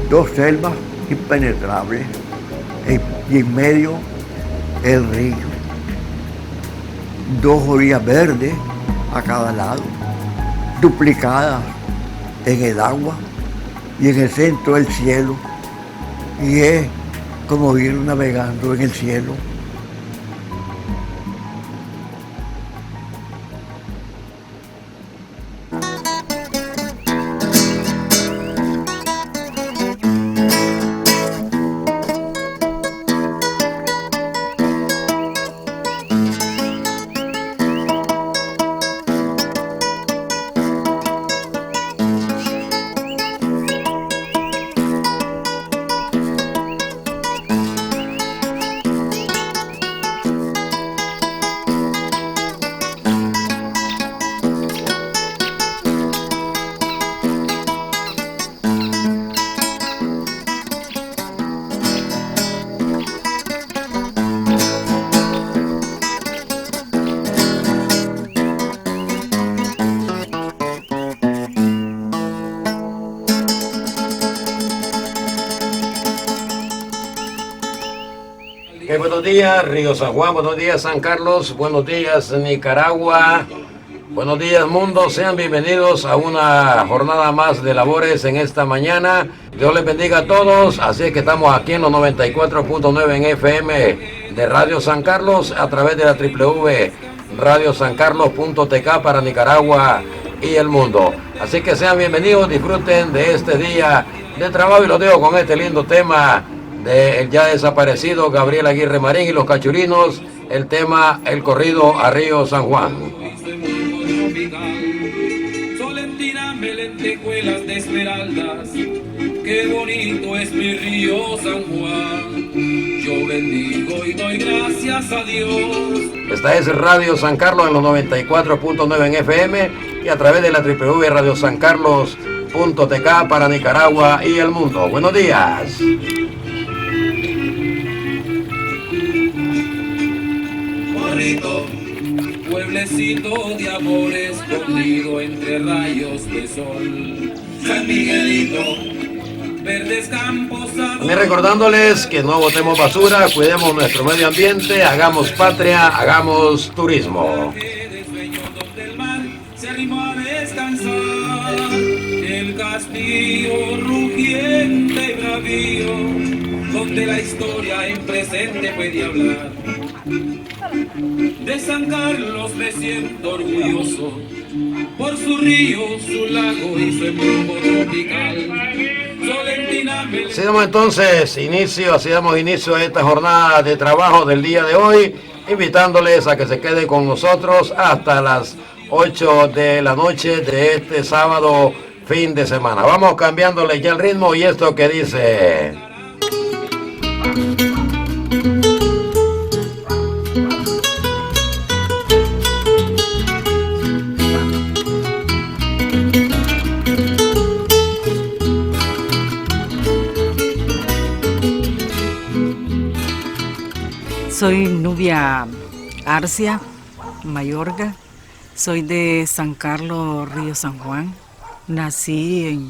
dos selvas impenetrables y en medio el río. Dos orillas verdes a cada lado, duplicadas en el agua y en el centro el cielo. Y es como ir navegando en el cielo. Buenos días Río San Juan, buenos días San Carlos, buenos días Nicaragua, buenos días mundo, sean bienvenidos a una jornada más de labores en esta mañana. Dios les bendiga a todos, así es que estamos aquí en los 94.9 en FM de Radio San Carlos a través de la www.radiosancarlos.tk para Nicaragua y el mundo. Así que sean bienvenidos, disfruten de este día de trabajo y los dejo con este lindo tema del ya desaparecido Gabriel Aguirre Marín y los Cachurinos, el tema El corrido a Río San Juan. Solentiname lentejuelas de esmeraldas, qué bonito es mi río San Juan. Yo bendigo y doy gracias a Dios. Esta es Radio San Carlos en los 94.9 en FM y a través de la www.radiosancarlos.tk para Nicaragua y el mundo. Buenos días. Pueblecito de amor escondido entre rayos de sol, San Miguelito, verdes campos. También recordándoles que no botemos basura, cuidemos nuestro medio ambiente, hagamos patria, hagamos turismo. Se arrimó a descansar el castillo rugiente y bravío, donde la historia en presente puede hablar. De San Carlos me siento orgulloso por su río, su lago y su embrujo tropical. Así damos entonces inicio a esta jornada de trabajo del día de hoy, invitándoles a que se queden con nosotros hasta las 8 de la noche de este sábado fin de semana. Vamos cambiándole ya el ritmo y esto que dice... Soy Nubia Arcia Mayorga, soy de San Carlos, Río San Juan. Nací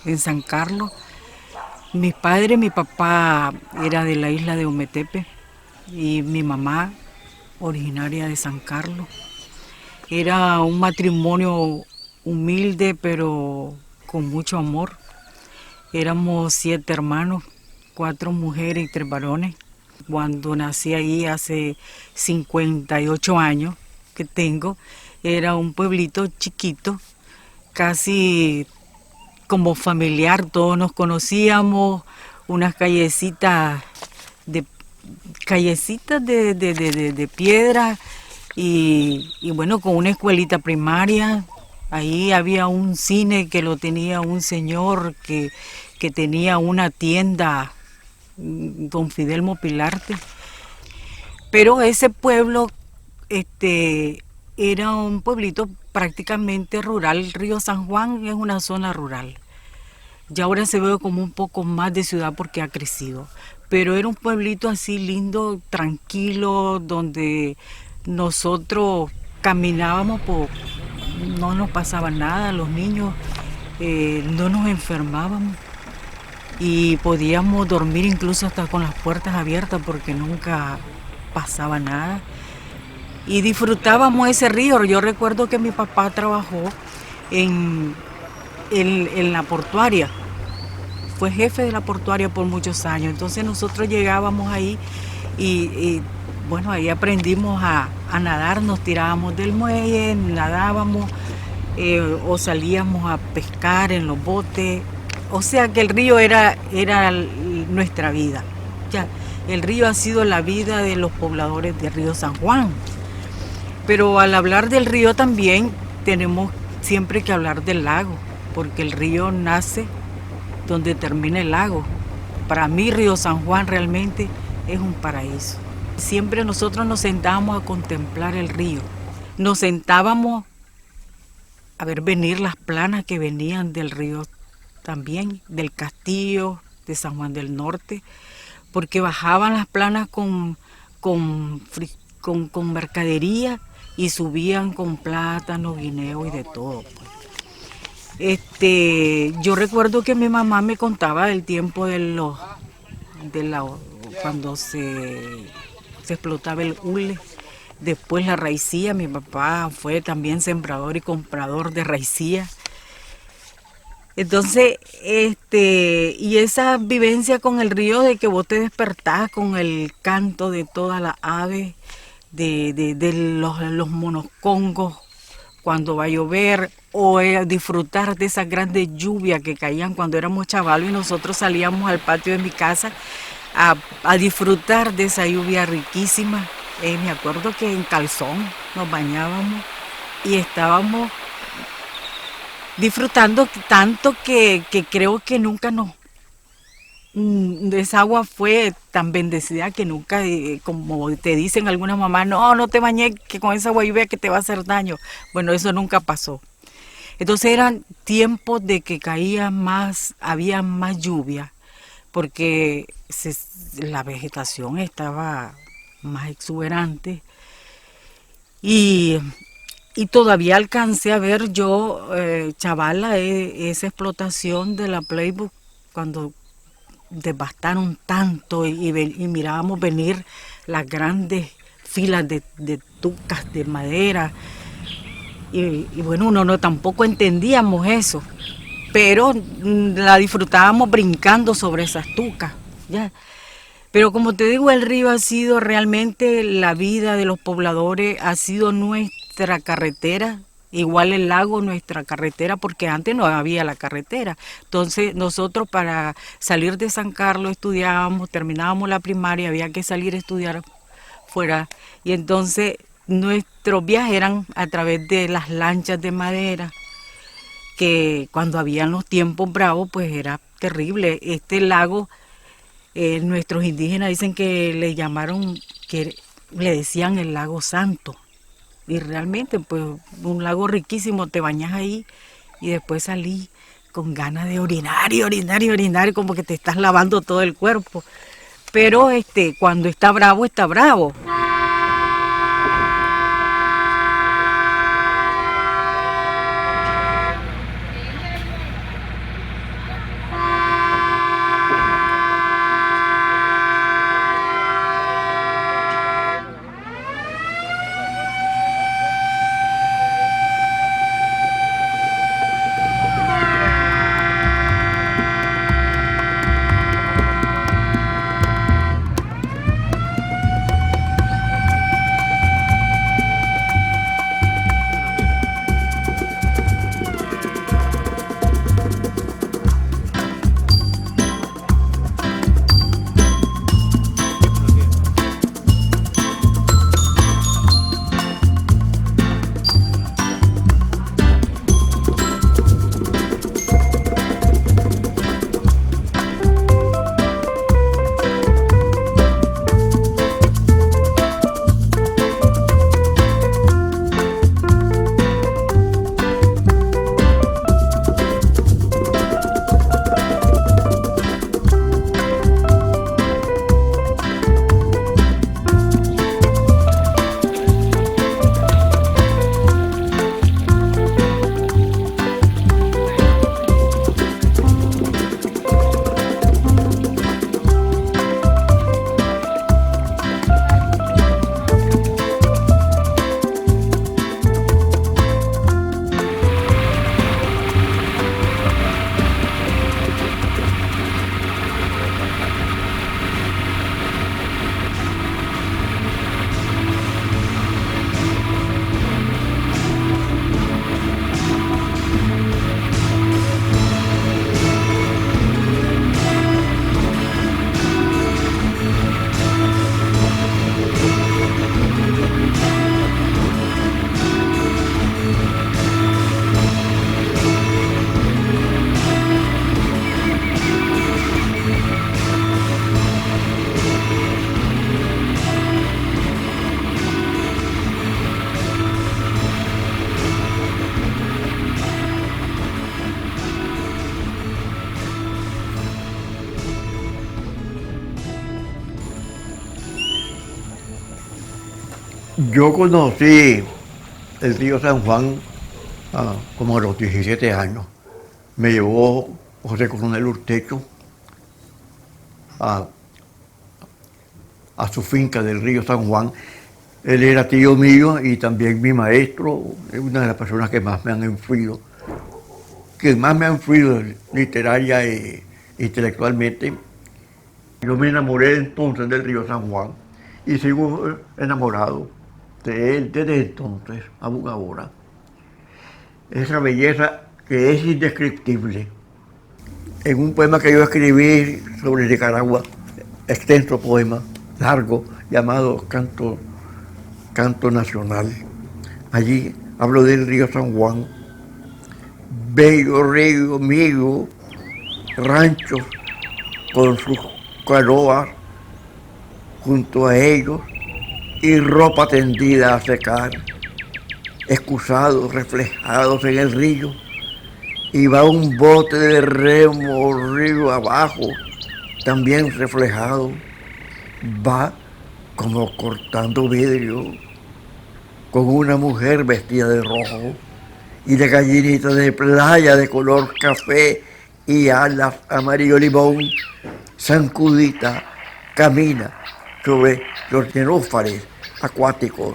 en San Carlos. Mi papá era de la isla de Ometepe y mi mamá originaria de San Carlos. Era un matrimonio humilde pero con mucho amor. Éramos 7 hermanos, 4 mujeres y 3 varones. Cuando nací ahí hace 58 años que tengo, era un pueblito chiquito, casi como familiar, todos nos conocíamos, unas callecitas de piedra y bueno, con una escuelita primaria. Ahí había un cine que lo tenía un señor que tenía una tienda, don Fidelmo Pilarte. Pero ese pueblo era un pueblito prácticamente rural. Río San Juan es una zona rural. Ya ahora se ve como un poco más de ciudad porque ha crecido. Pero era un pueblito así lindo, tranquilo, donde nosotros caminábamos, no nos pasaba nada, los niños no nos enfermábamos. y podíamos dormir incluso hasta con las puertas abiertas porque nunca pasaba nada. Y disfrutábamos ese río. Yo recuerdo que mi papá trabajó en la portuaria. Fue jefe de la portuaria por muchos años. Entonces nosotros llegábamos ahí y bueno, ahí aprendimos a nadar, nos tirábamos del muelle, nadábamos o salíamos a pescar en los botes. O sea que el río era nuestra vida. Ya, el río ha sido la vida de los pobladores de Río San Juan. Pero al hablar del río también tenemos siempre que hablar del lago, porque el río nace donde termina el lago. Para mí Río San Juan realmente es un paraíso. Siempre nosotros nos sentábamos a contemplar el río. Nos sentábamos a ver venir las planas que venían del río también, del castillo de San Juan del Norte, porque bajaban las planas con mercadería y subían con plátano, guineo y de todo. Yo recuerdo que mi mamá me contaba del tiempo cuando se explotaba el hule, después la raicía. Mi papá fue también sembrador y comprador de raicía. Entonces, y esa vivencia con el río de que vos te despertás con el canto de todas las aves, de los monoscongos cuando va a llover, o disfrutar de esas grandes lluvias que caían cuando éramos chavalos y nosotros salíamos al patio de mi casa a disfrutar de esa lluvia riquísima. Me acuerdo que en calzón nos bañábamos y estábamos disfrutando tanto que creo que nunca esa agua fue tan bendecida que nunca, como te dicen algunas mamás, no te bañes que con esa agua lluvia que te va a hacer daño. Bueno, eso nunca pasó. Entonces eran tiempos de que había más lluvia, porque la vegetación estaba más exuberante. Y todavía alcancé a ver yo, chavala, esa explotación de la Playbook cuando devastaron tanto y mirábamos venir las grandes filas de tucas de madera. Y bueno, uno tampoco entendíamos eso, pero la disfrutábamos brincando sobre esas tucas, ¿ya? Pero como te digo, el río ha sido realmente la vida de los pobladores, ha sido nuestra carretera, igual el lago nuestra carretera, porque antes no había la carretera. Entonces nosotros para salir de San Carlos estudiábamos, terminábamos la primaria, había que salir a estudiar fuera. Y entonces nuestros viajes eran a través de las lanchas de madera, que cuando habían los tiempos bravos pues era terrible. Este lago, nuestros indígenas dicen que le llamaron, que le decían el lago Santo. Y realmente, pues, un lago riquísimo, te bañas ahí y después salís con ganas de orinar, como que te estás lavando todo el cuerpo. Pero cuando está bravo, está bravo. Yo conocí el río San Juan como a los 17 años. Me llevó José Coronel Urtecho a, a su finca del río San Juan. Él era tío mío y también mi maestro, es una de las personas que más me han influido, literaria e intelectualmente. Yo me enamoré entonces del río San Juan y sigo enamorado de él desde entonces, aún ahora. Esa belleza que es indescriptible. En un poema que yo escribí sobre Nicaragua, extenso poema, largo, llamado Canto Nacional. Allí hablo del río San Juan, bello río mío, ranchos con sus canoas junto a ellos y ropa tendida a secar, excusados, reflejados en el río, y va un bote de remo río abajo, también reflejado, va como cortando vidrio, con una mujer vestida de rojo y de gallinita de playa de color café y alas amarillo limón, zancudita, camina sobre los nenúfares acuáticos,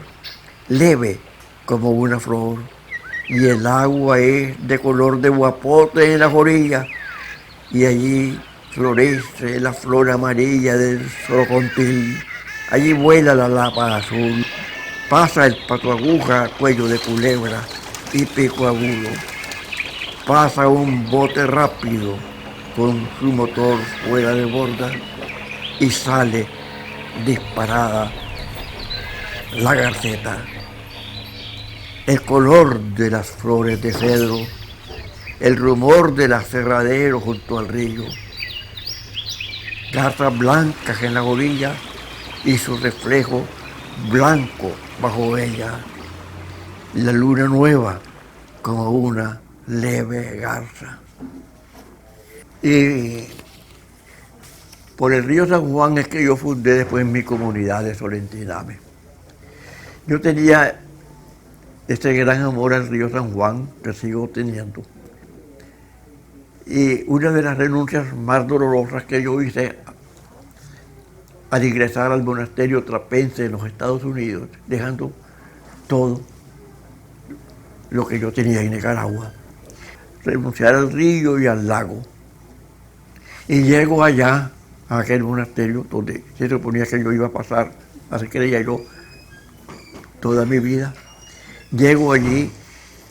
leve como una flor, y el agua es de color de guapote en las orillas, y allí florece la flor amarilla del sorocontil, allí vuela la lapa azul, pasa el pato aguja, cuello de culebra y pico agudo, pasa un bote rápido con su motor fuera de borda y sale disparada la garceta. El color de las flores de cedro, el rumor del aserradero junto al río, garzas blancas en la orilla y su reflejo blanco bajo ella, la luna nueva como una leve garza. Y por el río San Juan es que yo fundé después mi comunidad de Solentiname. Yo tenía este gran amor al río San Juan, que sigo teniendo. Y una de las renuncias más dolorosas que yo hice al ingresar al monasterio trapense en los Estados Unidos, dejando todo lo que yo tenía en Nicaragua, renunciar al río y al lago. Y llego allá, a aquel monasterio, donde se suponía que yo iba a pasar, así creía yo, toda mi vida. Llego allí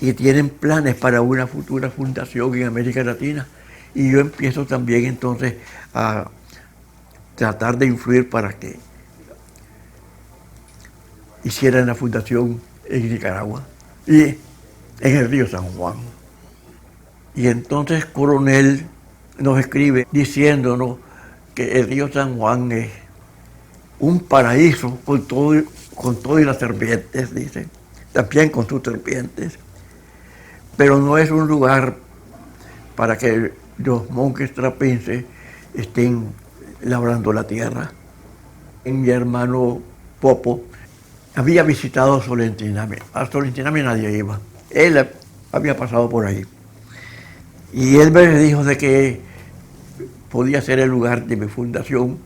y tienen planes para una futura fundación en América Latina. Y yo empiezo también entonces a tratar de influir para que hicieran la fundación en Nicaragua y en el río San Juan. Y entonces Coronel nos escribe diciéndonos que el río San Juan es un paraíso con todo y las serpientes, dice, también con sus serpientes, pero no es un lugar para que los monjes trapenses estén labrando la tierra. Mi hermano Popo había visitado Solentiname. A Solentiname nadie iba. Él había pasado por ahí. Y él me dijo de que podía ser el lugar de mi fundación.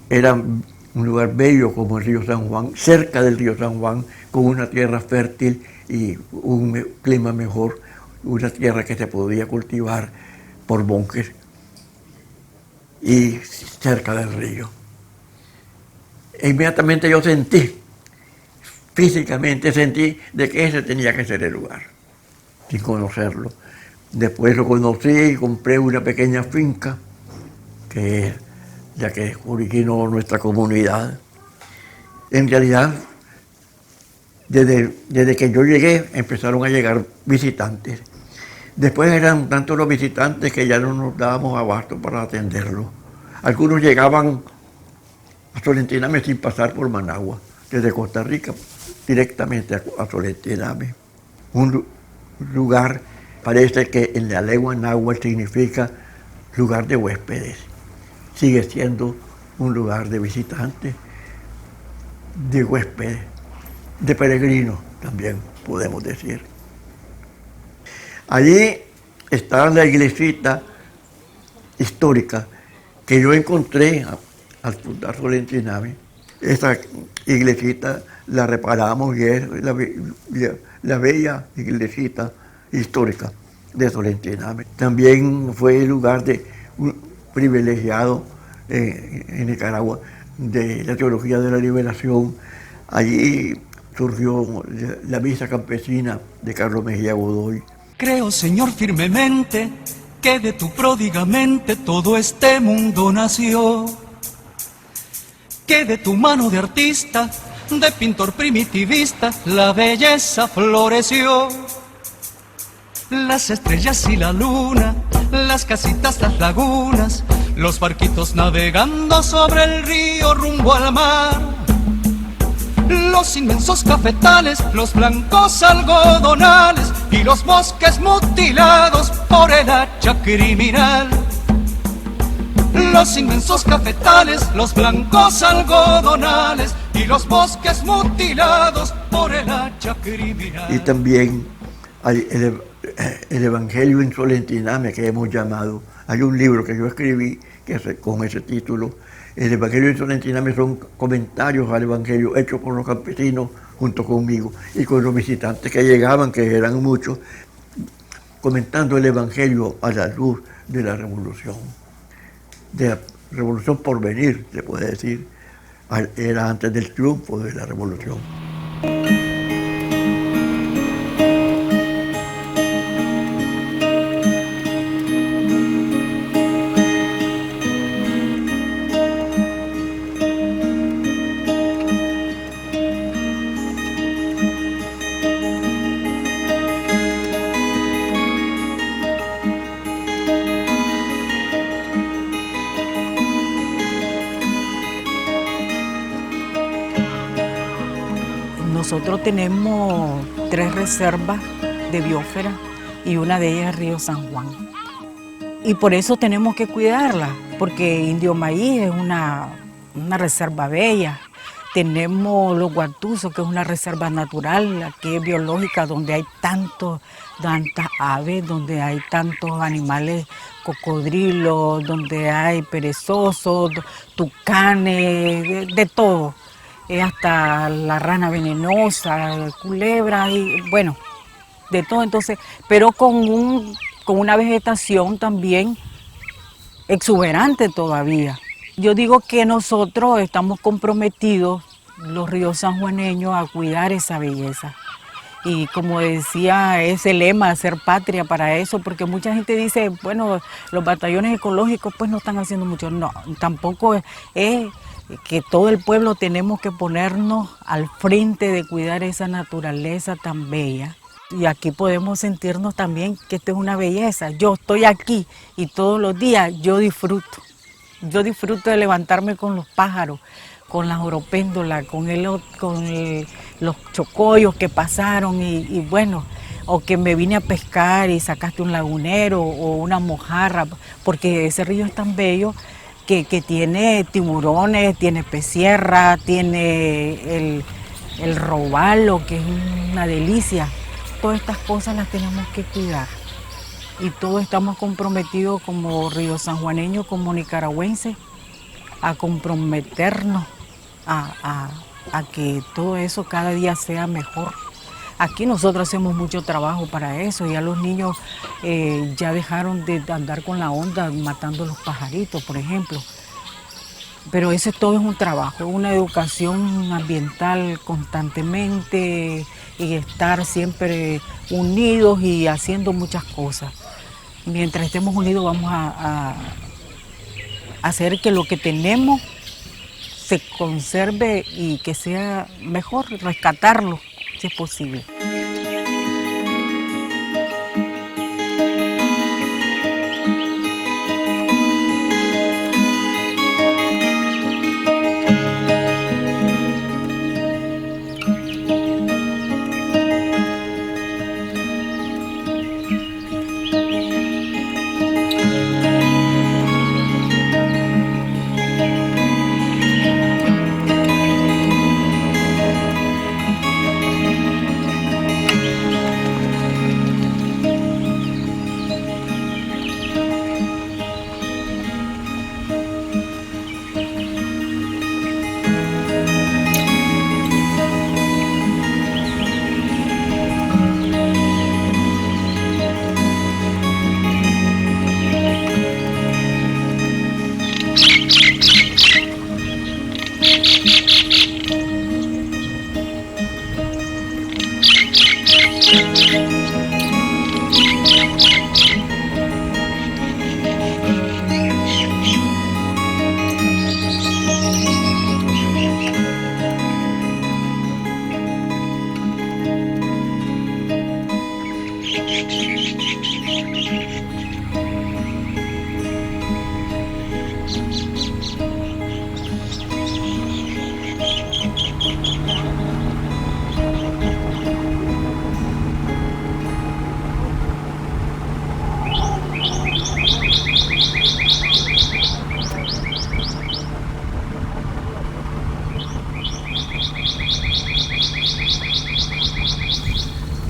Era un lugar bello como el río San Juan, cerca del río San Juan, con una tierra fértil y un clima mejor, una tierra que se podía cultivar por monjes y cerca del río. E inmediatamente yo físicamente sentí de que ese tenía que ser el lugar, sin conocerlo. Después lo conocí y compré una pequeña finca, que es la que originó nuestra comunidad. En realidad, desde que yo llegué, empezaron a llegar visitantes. Después eran tantos los visitantes que ya no nos dábamos abasto para atenderlos. Algunos llegaban a Solentiname sin pasar por Managua, desde Costa Rica, directamente a Solentiname. Un lugar, parece que en la lengua náhuatl significa lugar de huéspedes. Sigue siendo un lugar de visitantes, de huéspedes. de peregrinos, también podemos decir. Allí está la iglesita histórica que yo encontré al fundar Solentiname. Esa iglesita la reparamos y es la bella iglesita histórica de Solentiname. También fue el lugar de un privilegiado en Nicaragua de la teología de la liberación. Allí surgió la misa campesina de Carlos Mejía Godoy. Creo, Señor, firmemente que de tu pródiga mente todo este mundo nació, que de tu mano de artista, de pintor primitivista, la belleza floreció. Las estrellas y la luna, las casitas, las lagunas, los barquitos navegando sobre el río rumbo al mar, los inmensos cafetales, los blancos algodonales y los bosques mutilados por el hacha criminal. Los inmensos cafetales, los blancos algodonales y los bosques mutilados por el hacha criminal. Y también hay el Evangelio en Solentiname, que hemos llamado. Hay un libro que yo escribí con ese título. El Evangelio en Solentiname son comentarios al Evangelio hechos por los campesinos junto conmigo y con los visitantes que llegaban, que eran muchos, comentando el Evangelio a la luz de la revolución por venir, se puede decir. Era antes del triunfo de la revolución. Nosotros tenemos 3 reservas de biosfera y una de ellas es Río San Juan. Y por eso tenemos que cuidarla, porque Indio Maíz es una reserva bella. Tenemos Los Guatuzos, que es una reserva natural, que es biológica, donde hay tantas aves, donde hay tantos animales, cocodrilos, donde hay perezosos, tucanes, de todo. Hasta la rana venenosa, culebra y bueno, de todo. Entonces, pero con una vegetación también exuberante todavía. Yo digo que nosotros estamos comprometidos, los ríos sanjuaneños, a cuidar esa belleza. Y como decía, ese lema, hacer patria para eso, porque mucha gente dice, bueno, los batallones ecológicos pues no están haciendo mucho. No, tampoco es que todo el pueblo tenemos que ponernos al frente de cuidar esa naturaleza tan bella. Y aquí podemos sentirnos también que esto es una belleza. Yo estoy aquí y todos los días yo disfruto. Yo disfruto de levantarme con los pájaros, con las oropéndolas, con los chocollos que pasaron y bueno, o que me vine a pescar y sacaste un lagunero o una mojarra, porque ese río es tan bello que tiene tiburones, tiene pecierra, tiene el robalo, que es una delicia. Todas estas cosas las tenemos que cuidar. Y todos estamos comprometidos como río sanjuaneños, como nicaragüenses, a comprometernos a que todo eso cada día sea mejor. Aquí nosotros hacemos mucho trabajo para eso, ya los niños ya dejaron de andar con la onda matando los pajaritos, por ejemplo. Pero ese todo es un trabajo, una educación ambiental constantemente y estar siempre unidos y haciendo muchas cosas. Mientras estemos unidos vamos a hacer que lo que tenemos se conserve y que sea mejor, rescatarlo si es posible.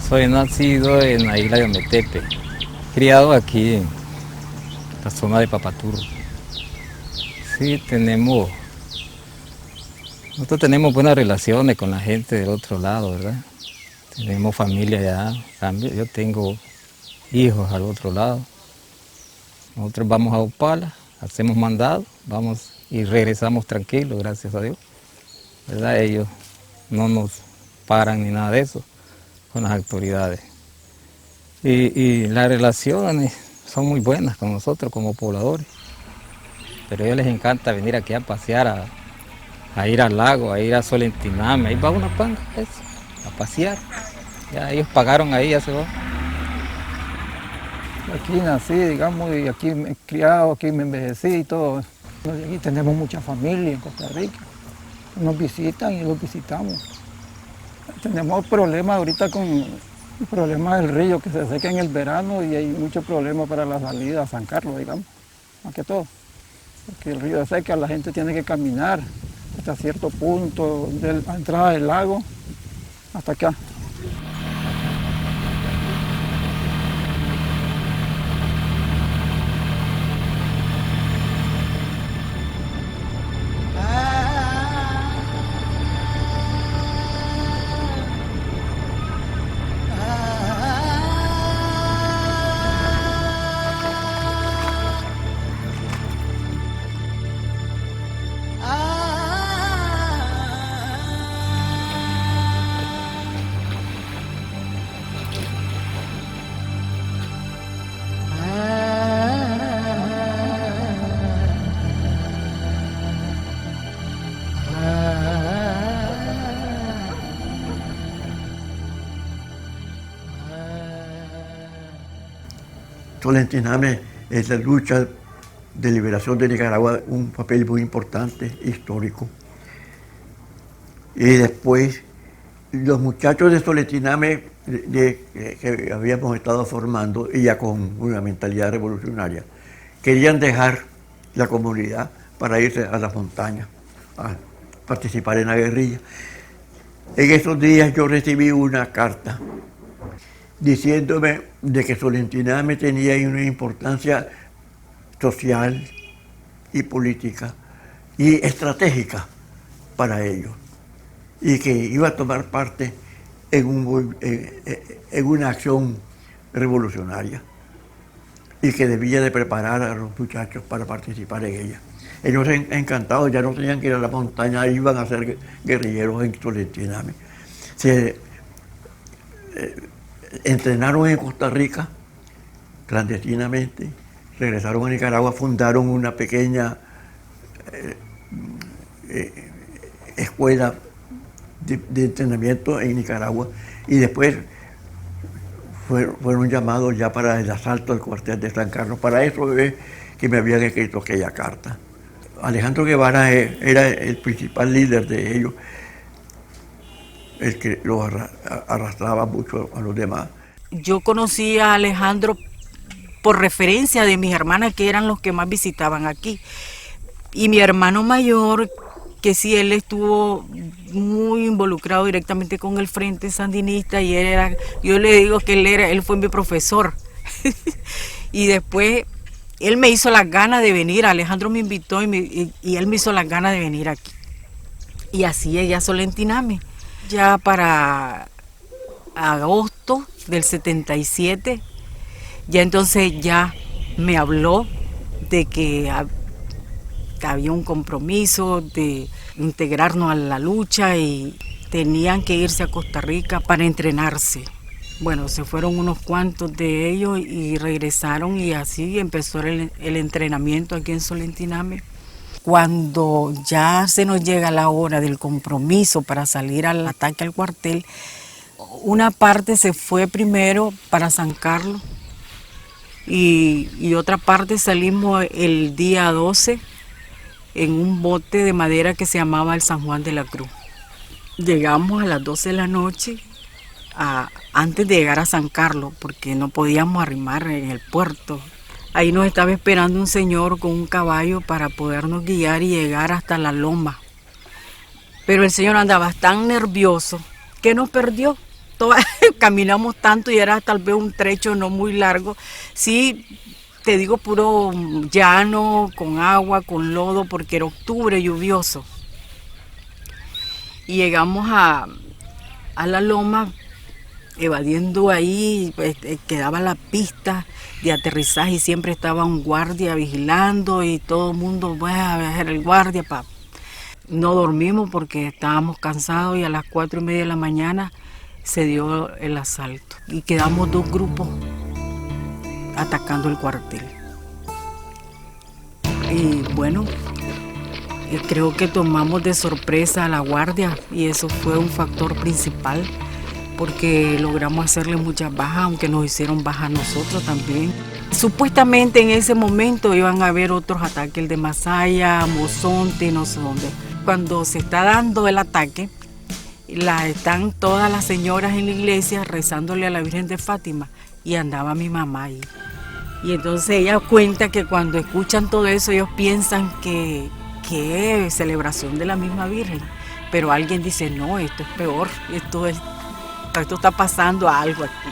Soy nacido en la isla de Ometepe, criado aquí en la zona de Papaturo. Sí, nosotros tenemos buenas relaciones con la gente del otro lado, ¿verdad? Tenemos familia allá, yo tengo hijos al otro lado. Nosotros vamos a Opala, hacemos mandado, vamos y regresamos tranquilos, gracias a Dios. ¿Verdad? Ellos no nos paran ni nada de eso con las autoridades. Y las relaciones son muy buenas con nosotros como pobladores. Pero a ellos les encanta venir aquí a pasear, a ir al lago, a ir a Solentiname, ahí va una panga, eso, a pasear. Ya ellos pagaron ahí, ya se va. Aquí nací, digamos, y aquí me he criado, aquí me envejecí y todo. Aquí tenemos mucha familia en Costa Rica. Nos visitan y los visitamos. Tenemos problemas ahorita con el problema del río que se seca en el verano y hay muchos problemas para la salida a San Carlos, digamos, más que todo. Porque el río se seca, la gente tiene que caminar hasta cierto punto de la entrada del lago hasta acá. Solentiname es la lucha de liberación de Nicaragua, un papel muy importante, histórico. Y después, los muchachos de Solentiname que habíamos estado formando, y ya con una mentalidad revolucionaria, querían dejar la comunidad para irse a las montañas, a participar en la guerrilla. En esos días yo recibí una carta diciéndome de que Solentiname tenía una importancia social y política y estratégica para ellos, y que iba a tomar parte en una acción revolucionaria y que debía de preparar a los muchachos para participar en ella. Ellos encantados, ya no tenían que ir a la montaña, iban a ser guerrilleros en Solentiname. Entrenaron en Costa Rica clandestinamente, regresaron a Nicaragua, fundaron una pequeña escuela de entrenamiento en Nicaragua y después fueron llamados ya para el asalto al cuartel de San Carlos. Para eso es que me habían escrito aquella carta. Alejandro Guevara era el principal líder de ellos, el que los arrastraba mucho a los demás. Yo conocí a Alejandro por referencia de mis hermanas, que eran los que más visitaban aquí. Y mi hermano mayor, que sí, él estuvo muy involucrado directamente con el Frente Sandinista, y yo le digo que él fue mi profesor. Y después él me hizo las ganas de venir, Alejandro me invitó y él me hizo las ganas de venir aquí. Y así llegué a Solentiname. Ya para agosto del 77, ya entonces ya me habló de que había un compromiso de integrarnos a la lucha y tenían que irse a Costa Rica para entrenarse. Bueno, se fueron unos cuantos de ellos y regresaron, y así empezó el entrenamiento aquí en Solentiname. Cuando ya se nos llega la hora del compromiso para salir al ataque al cuartel, una parte se fue primero para San Carlos y otra parte salimos el día 12 en un bote de madera que se llamaba el San Juan de la Cruz. Llegamos a las 12 de la noche, antes de llegar a San Carlos, porque no podíamos arrimar en el puerto. Ahí nos estaba esperando un señor con un caballo para podernos guiar y llegar hasta la loma. Pero el señor andaba tan nervioso que nos perdió caminamos tanto y era tal vez un trecho no muy largo. Sí, te digo puro llano, con agua, con lodo, porque era octubre lluvioso. Y llegamos a la loma, evadiendo ahí, pues, quedaba la pista de aterrizaje y siempre estaba un guardia vigilando y todo el mundo, voy a ver el guardia. No dormimos porque estábamos cansados y a las 4:30 de la mañana se dio el asalto y quedamos 2 grupos atacando el cuartel. Y bueno, creo que tomamos de sorpresa a la guardia y eso fue un factor principal porque logramos hacerle muchas bajas, aunque nos hicieron bajas a nosotros también. Supuestamente en ese momento iban a haber otros ataques, el de Masaya, Mozonte, no sé dónde. Cuando se está dando el ataque, están todas las señoras en la iglesia rezándole a la Virgen de Fátima y andaba mi mamá ahí. Y entonces ella cuenta que cuando escuchan todo eso ellos piensan que es celebración de la misma Virgen, pero alguien dice no, esto es peor, esto está pasando algo aquí.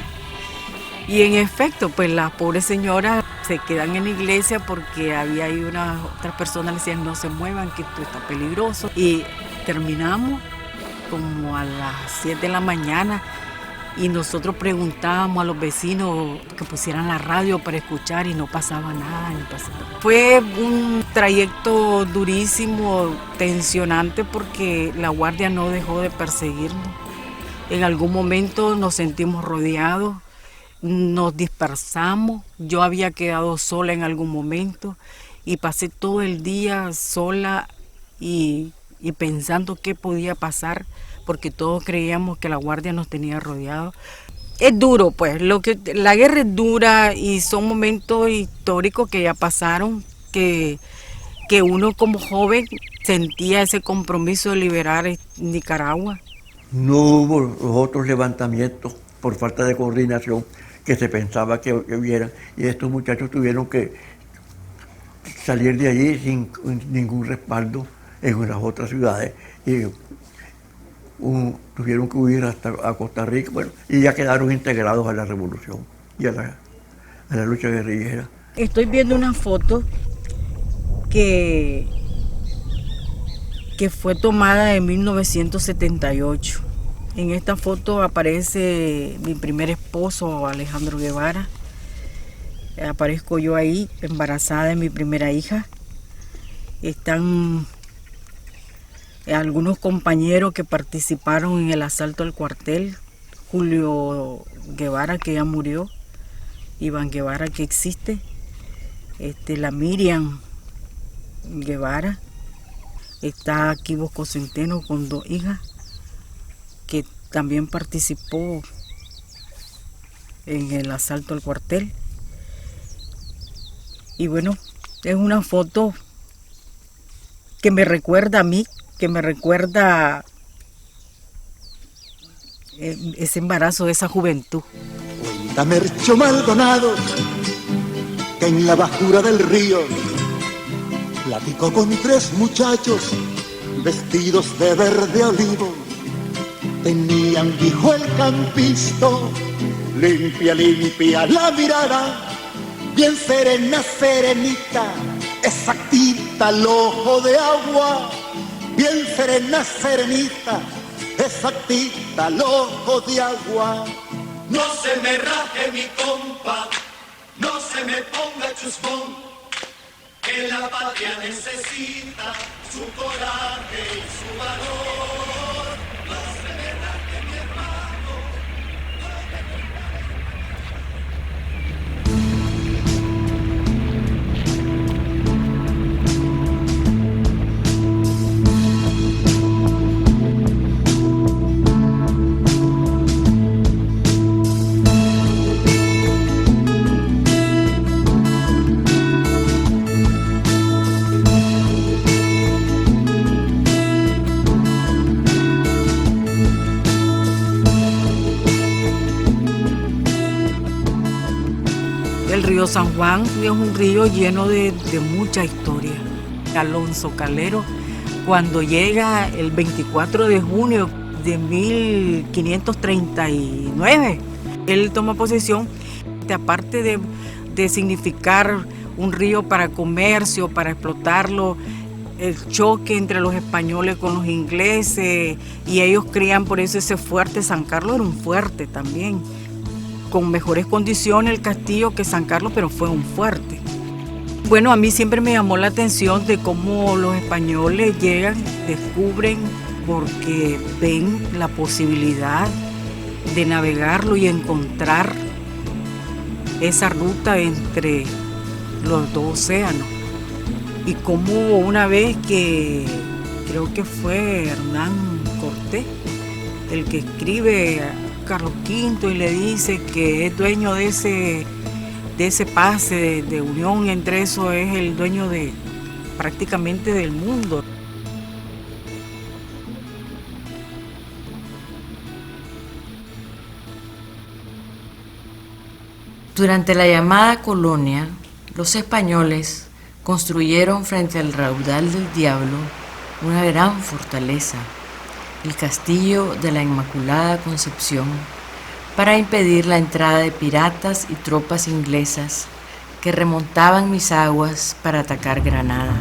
Y en efecto, pues las pobres señoras se quedan en la iglesia porque había ahí otras personas le decían no se muevan, que esto está peligroso. Y terminamos como a las 7 de la mañana y nosotros preguntábamos a los vecinos que pusieran la radio para escuchar y no pasaba nada. Fue un trayecto durísimo, tensionante porque la guardia no dejó de perseguirnos. En algún momento nos sentimos rodeados, nos dispersamos, yo había quedado sola en algún momento y pasé todo el día sola y pensando qué podía pasar, porque todos creíamos que la guardia nos tenía rodeados. Es duro, pues, la guerra es dura y son momentos históricos que ya pasaron, que uno como joven sentía ese compromiso de liberar Nicaragua. No hubo los otros levantamientos por falta de coordinación que se pensaba que hubieran, y estos muchachos tuvieron que salir de allí sin ningún respaldo en unas otras ciudades y tuvieron que huir hasta a Costa Rica, bueno, y ya quedaron integrados a la revolución y a la lucha guerrillera. Estoy viendo una foto que fue tomada en 1978. En esta foto aparece mi primer esposo, Alejandro Guevara. Aparezco yo ahí, embarazada de mi primera hija. Están algunos compañeros que participaron en el asalto al cuartel. Julio Guevara, que ya murió. Iván Guevara, que existe. La Miriam Guevara. Está aquí Bosco Centeno con 2 hijas, que también participó en el asalto al cuartel. Y bueno, es una foto que me recuerda a mí, que me recuerda ese embarazo, esa juventud. Cuenta Mercho Maldonado que en la bajura del río platicó con 3 muchachos vestidos de verde olivo. Tenían, dijo el campisto, limpia, limpia la mirada, bien serena, serenita, exactita el ojo de agua, bien serena, serenita, exactita el ojo de agua. No se me raje mi compa, no se me ponga chuscón, que la patria necesita su coraje y su valor. No se me raje mi hermano. El río San Juan es un río lleno de mucha historia. Alonso Calero, cuando llega el 24 de junio desde 1539. Él tomó posesión, aparte de significar un río para comercio, para explotarlo, el choque entre los españoles con los ingleses, y ellos creían por eso ese fuerte. San Carlos era un fuerte también, con mejores condiciones el castillo que San Carlos, pero fue un fuerte. Bueno, a mí siempre me llamó la atención de cómo los españoles llegan, descubren, porque ven la posibilidad de navegarlo y encontrar esa ruta entre los dos océanos. Y como una vez que creo que fue Hernán Cortés el que escribe a Carlos V y le dice que es dueño de ese pase de unión, entre eso es el dueño de prácticamente del mundo. Durante la llamada colonia, los españoles construyeron frente al raudal del Diablo una gran fortaleza, el Castillo de la Inmaculada Concepción, para impedir la entrada de piratas y tropas inglesas que remontaban mis aguas para atacar Granada.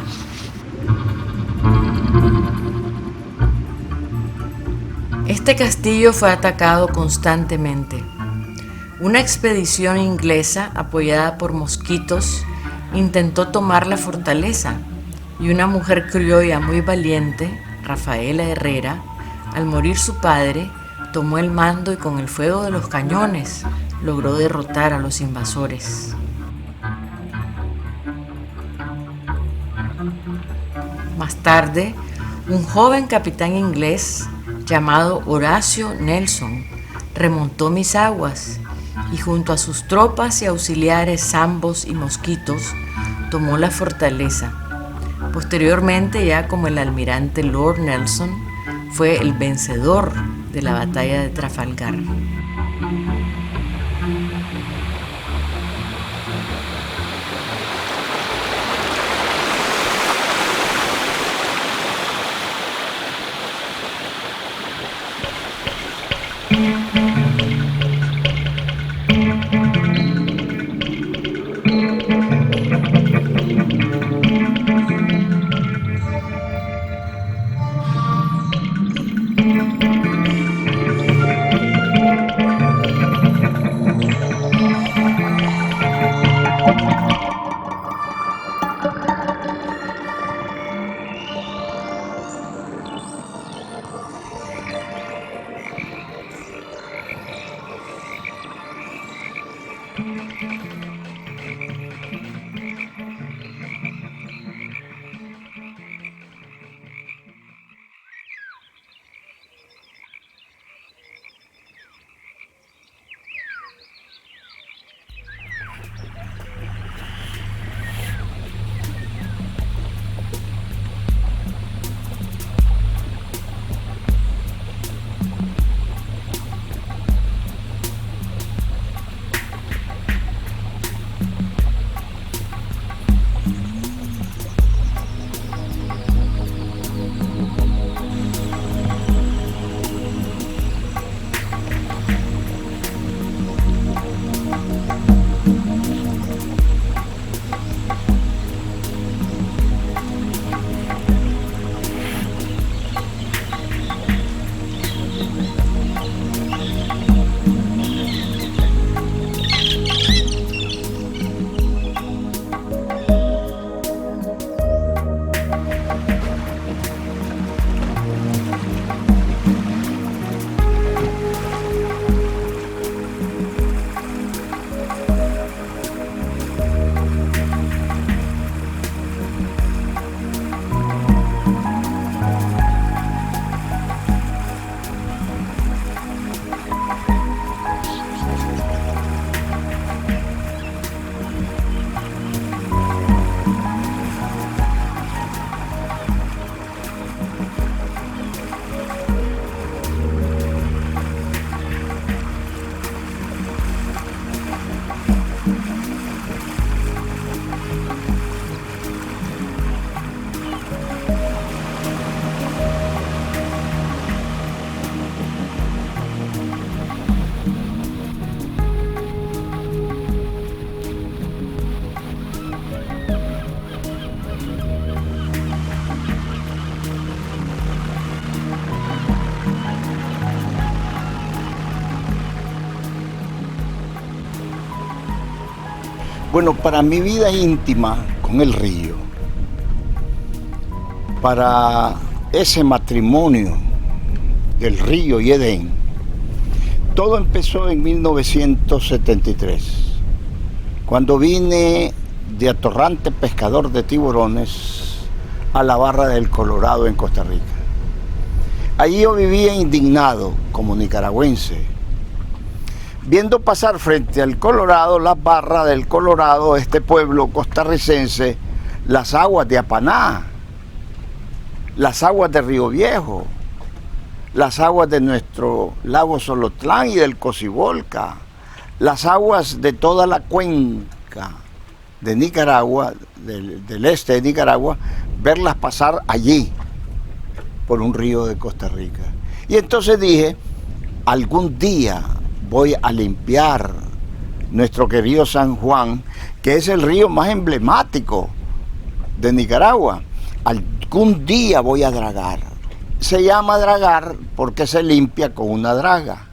Este castillo fue atacado constantemente. Una expedición inglesa, apoyada por mosquitos, intentó tomar la fortaleza, y una mujer criolla muy valiente, Rafaela Herrera, al morir su padre, tomó el mando y con el fuego de los cañones logró derrotar a los invasores. Más tarde, un joven capitán inglés llamado Horacio Nelson remontó mis aguas y junto a sus tropas y auxiliares zambos y mosquitos tomó la fortaleza. Posteriormente, ya como el almirante Lord Nelson, fue el vencedor de la batalla de Trafalgar. Bueno, para mi vida íntima con el río, para ese matrimonio del río y Edén, todo empezó en 1973, cuando vine de atorrante pescador de tiburones a la Barra del Colorado en Costa Rica. Allí yo vivía indignado como nicaragüense, viendo pasar frente al Colorado, las barras del Colorado, este pueblo costarricense, las aguas de Apaná, las aguas de Río Viejo, las aguas de nuestro lago Solotlán y del Cocibolca, las aguas de toda la cuenca de Nicaragua, del este de Nicaragua, verlas pasar allí, por un río de Costa Rica. Y entonces dije, algún día voy a limpiar nuestro querido San Juan, que es el río más emblemático de Nicaragua. Algún día voy a dragar. Se llama dragar porque se limpia con una draga,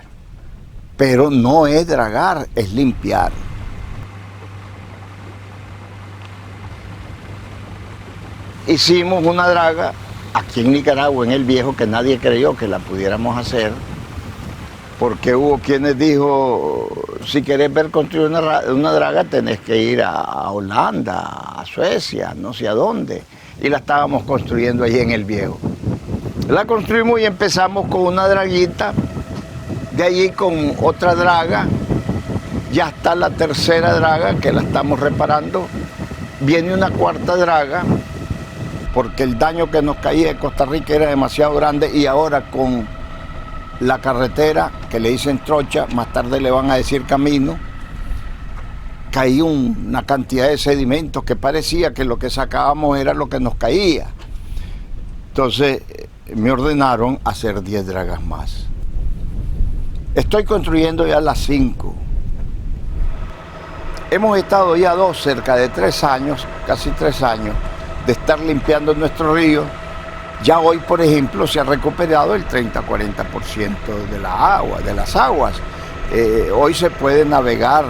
pero no es dragar, es limpiar. Hicimos una draga aquí en Nicaragua, en el Viejo, que nadie creyó que la pudiéramos hacer, porque hubo quienes dijo, si querés ver construir una draga tenés que ir a Holanda, a Suecia, no sé a dónde, y la estábamos construyendo allí en el Viejo. La construimos y empezamos con una draguita, de allí con otra draga, ya está la tercera draga que la estamos reparando, viene una cuarta draga, porque el daño que nos caía de Costa Rica era demasiado grande, y ahora con la carretera, que le dicen trocha, más tarde le van a decir camino, caía una cantidad de sedimentos que parecía que lo que sacábamos era lo que nos caía. Entonces me ordenaron hacer 10 dragas más. Estoy construyendo ya las 5. Hemos estado ya cerca de 3 años, casi 3 años, de estar limpiando nuestro río. Ya hoy, por ejemplo, se ha recuperado el 30-40% de la agua, de las aguas. Hoy se puede navegar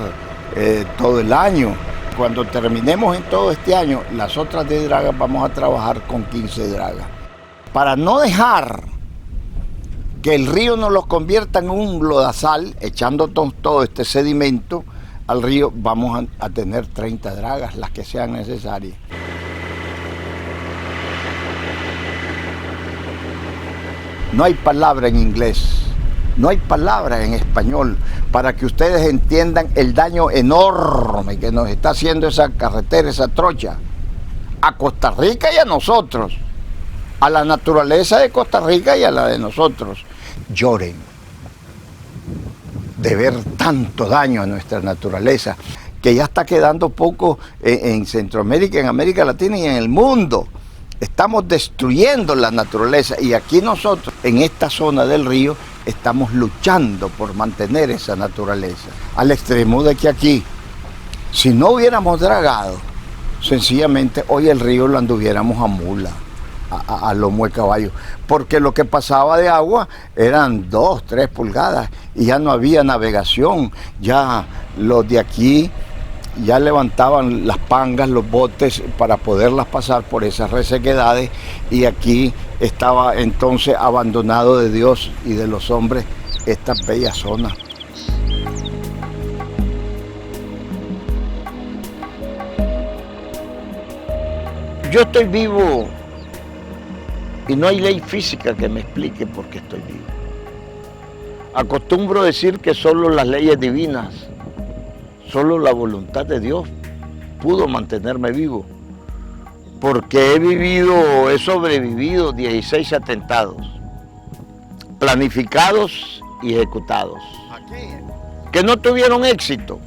todo el año. Cuando terminemos en todo este año, las otras 10 dragas vamos a trabajar con 15 dragas. Para no dejar que el río nos los convierta en un lodazal, echando todo este sedimento al río, vamos a tener 30 dragas, las que sean necesarias. No hay palabra en inglés, no hay palabra en español para que ustedes entiendan el daño enorme que nos está haciendo esa carretera, esa trocha, a Costa Rica y a nosotros, a la naturaleza de Costa Rica y a la de nosotros. Lloren de ver tanto daño a nuestra naturaleza, que ya está quedando poco en Centroamérica, en América Latina y en el mundo. Estamos destruyendo la naturaleza, y aquí nosotros, en esta zona del río, estamos luchando por mantener esa naturaleza. Al extremo de que aquí, si no hubiéramos dragado, sencillamente hoy el río lo anduviéramos a mula, a lomo de caballo, porque lo que pasaba de agua eran 2, 3 pulgadas y ya no había navegación. Ya los de aquí ya levantaban las pangas, los botes para poderlas pasar por esas resequedades, y aquí estaba entonces abandonado de Dios y de los hombres esta bella zona. Yo estoy vivo y no hay ley física que me explique por qué estoy vivo. Acostumbro decir que solo las leyes divinas, solo la voluntad de Dios pudo mantenerme vivo, porque he sobrevivido 16 atentados, planificados y ejecutados, que no tuvieron éxito.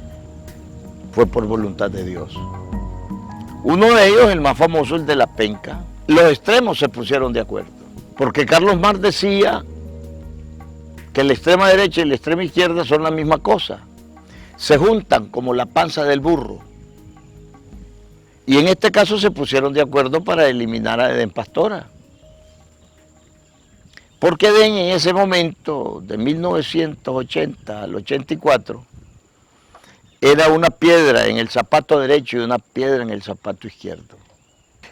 Fue por voluntad de Dios. Uno de ellos, el más famoso, el de la penca, los extremos se pusieron de acuerdo, porque Carlos Marx decía que la extrema derecha y la extrema izquierda son la misma cosa. Se juntan como la panza del burro. Y en este caso se pusieron de acuerdo para eliminar a Edén Pastora. Porque Edén en ese momento, de 1980 al 84, era una piedra en el zapato derecho y una piedra en el zapato izquierdo.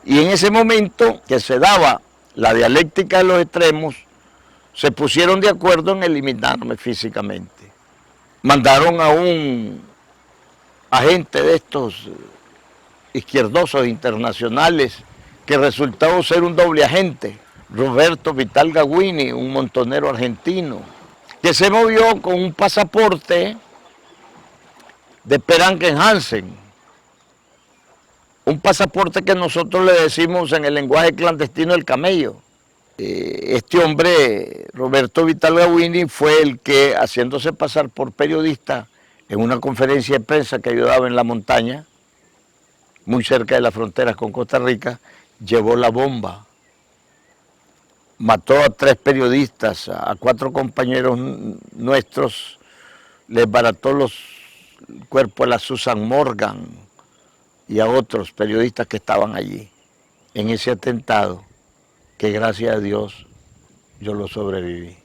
Y en ese momento que se daba la dialéctica de los extremos, se pusieron de acuerdo en eliminarme físicamente. Mandaron a un agente de estos izquierdosos internacionales que resultó ser un doble agente, Roberto Vital Gaguini, un montonero argentino, que se movió con un pasaporte de Per Anken Hansen, un pasaporte que nosotros le decimos en el lenguaje clandestino el camello. Este hombre, Roberto Vital Gaguini, fue el que, haciéndose pasar por periodista en una conferencia de prensa que yo daba en la montaña, muy cerca de las fronteras con Costa Rica, llevó la bomba. Mató a 3 periodistas, a 4 compañeros nuestros, les barató los cuerpos a la Susan Morgan y a otros periodistas que estaban allí en ese atentado, que gracias a Dios yo lo sobreviví.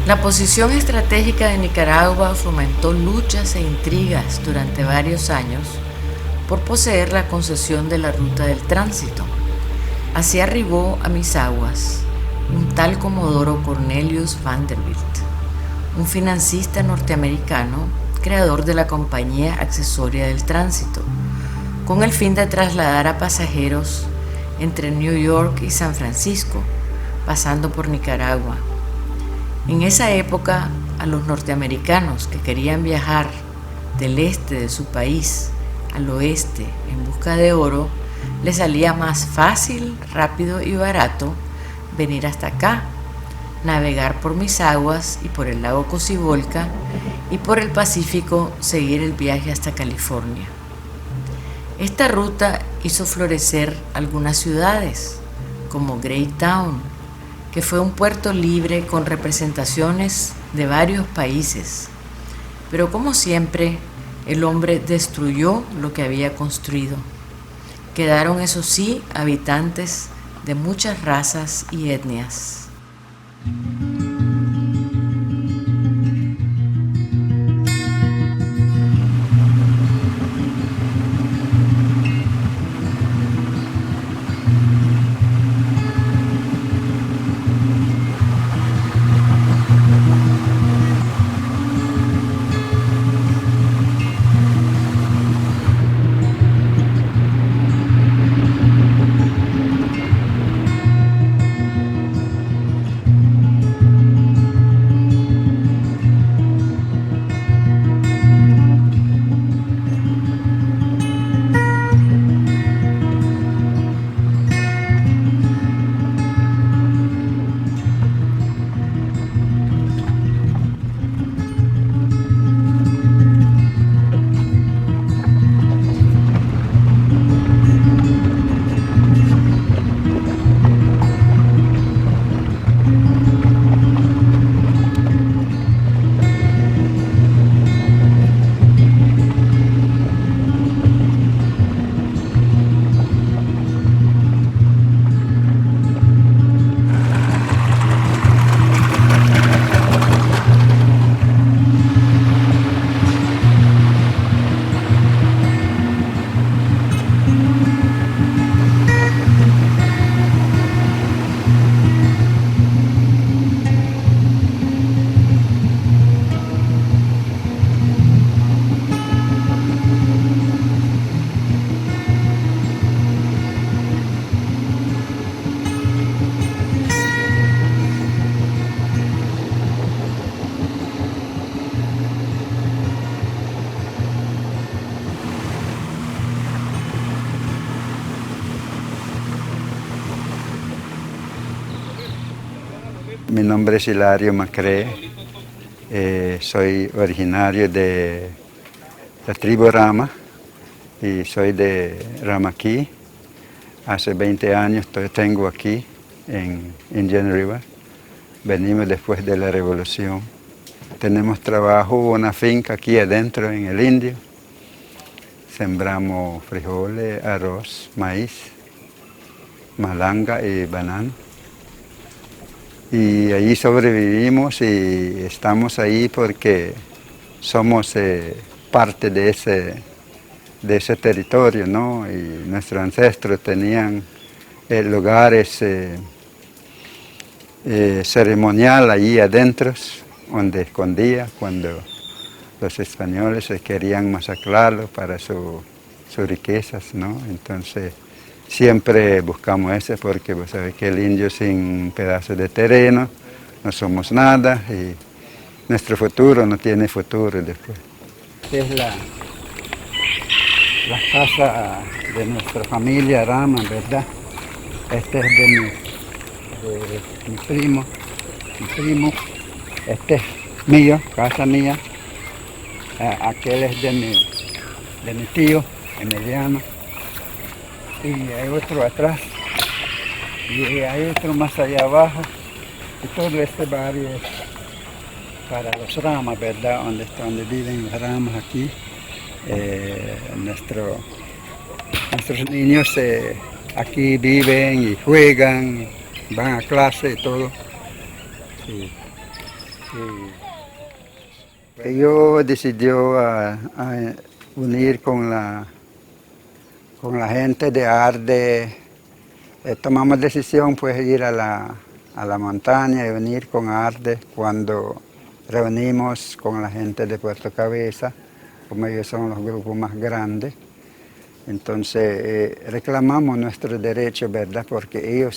La posición estratégica de Nicaragua fomentó luchas e intrigas durante varios años por poseer la concesión de la ruta del tránsito. Así arribó a mis aguas un tal Comodoro Cornelius Vanderbilt, un financista norteamericano, creador de la compañía accesoria del tránsito, con el fin de trasladar a pasajeros entre New York y San Francisco, pasando por Nicaragua. En esa época, a los norteamericanos que querían viajar del este de su país al oeste en busca de oro, les salía más fácil, rápido y barato venir hasta acá, navegar por mis aguas y por el lago Cocibolca, y por el Pacífico seguir el viaje hasta California. Esta ruta hizo florecer algunas ciudades, como Greytown, que fue un puerto libre con representaciones de varios países. Pero como siempre, el hombre destruyó lo que había construido. Quedaron, eso sí, habitantes de muchas razas y etnias. Mi nombre es Hilario Macré, soy originario de la tribu Rama y soy de Ramaquí. Hace 20 años tengo aquí en Indian River. Venimos después de la revolución. Tenemos trabajo, una finca aquí adentro en el Indio. Sembramos frijoles, arroz, maíz, malanga y banano. Y allí sobrevivimos y estamos ahí porque somos parte de ese territorio, ¿no? Y nuestros ancestros tenían lugares ceremonial allí adentro, donde escondía cuando los españoles se querían masacrarlo para sus riquezas, ¿no? Entonces siempre buscamos eso porque vos sabés que el indio sin un pedazo de terreno no somos nada y nuestro futuro no tiene futuro después. Esta es la casa de nuestra familia Rama, ¿verdad? Este es de mi primo. Este es mío, casa mía. Aquel es de mi tío, Emiliano. Y hay otro atrás. Y hay otro más allá abajo. Y todo este barrio es para los Ramas, ¿verdad? Donde viven los Ramas aquí. Nuestros niños aquí viven y juegan, van a clase y todo. Sí. Ellos decidió a unir con la gente de Arde. Tomamos decisión pues ir a la montaña y unir con Arde cuando reunimos con la gente de Puerto Cabeza, como ellos son los grupos más grandes. Entonces reclamamos nuestros derechos, ¿verdad? Porque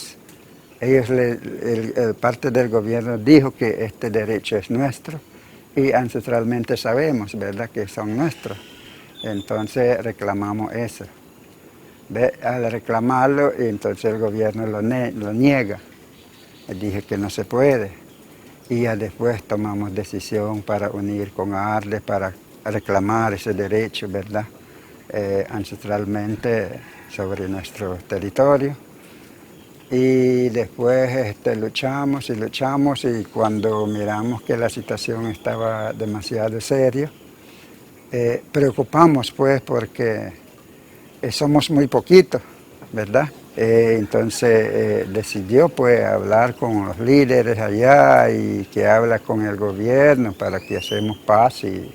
parte del gobierno dijo que este derecho es nuestro y ancestralmente sabemos, ¿verdad?, que son nuestros. Entonces reclamamos eso. Al reclamarlo, entonces el gobierno lo niega. Dije que no se puede. Y ya después tomamos decisión para unir con Arde, para reclamar ese derecho, ¿verdad?, ancestralmente sobre nuestro territorio. Y después luchamos y cuando miramos que la situación estaba demasiado seria, preocupamos pues porque somos muy poquitos, ¿verdad? Entonces decidió pues hablar con los líderes allá y que habla con el gobierno para que hacemos paz y